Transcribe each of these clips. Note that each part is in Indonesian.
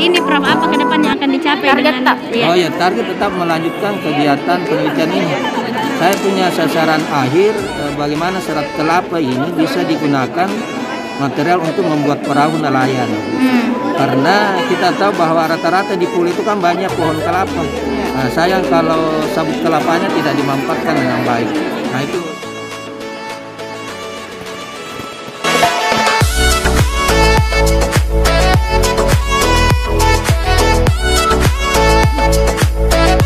ini Prof, apa ke depan yang akan dicapai Target dengan tetap? ya. Oh ya, target tetap melanjutkan kegiatan penelitian ini. Saya punya sasaran akhir bagaimana serat kelapa ini bisa digunakan material untuk membuat perahu nelayan. Karena kita tahu bahwa rata-rata di pulau itu kan banyak pohon kelapa. Nah, sayang kalau sabut kelapanya tidak dimanfaatkan dengan baik. Nah itu.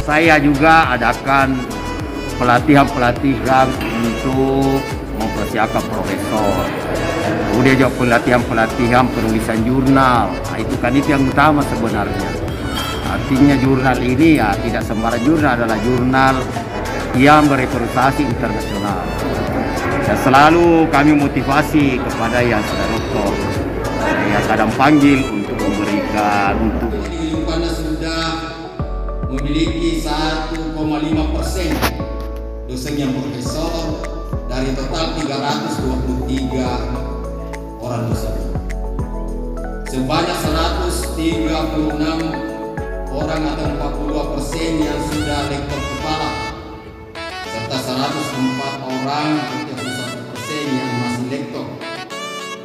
Saya juga adakan pelatihan-pelatihan untuk mempersiapkan profesor. Kemudian juga pelatihan-pelatihan penulisan jurnal. Nah, itu yang utama sebenarnya. Artinya jurnal ini ya tidak sembarang jurnal, adalah jurnal yang berepresentasi internasional. Dan selalu kami motivasi kepada yang sudah doktor. Saya kadang panggil untuk memberikan untuk memiliki 1,5% dosen yang profesor dari total 323 orang dosen. Sebanyak 136 orang atau 42% yang sudah lektor kepala, serta 104 orang atau 1% yang masih lektor,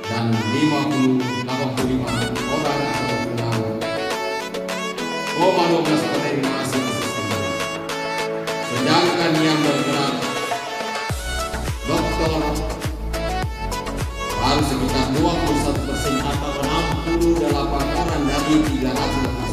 dan 85 orang atau 6,12% masih asisten. Sedangkan yang bergerak doktor baru sekitar 21% atau 68 orang dari 300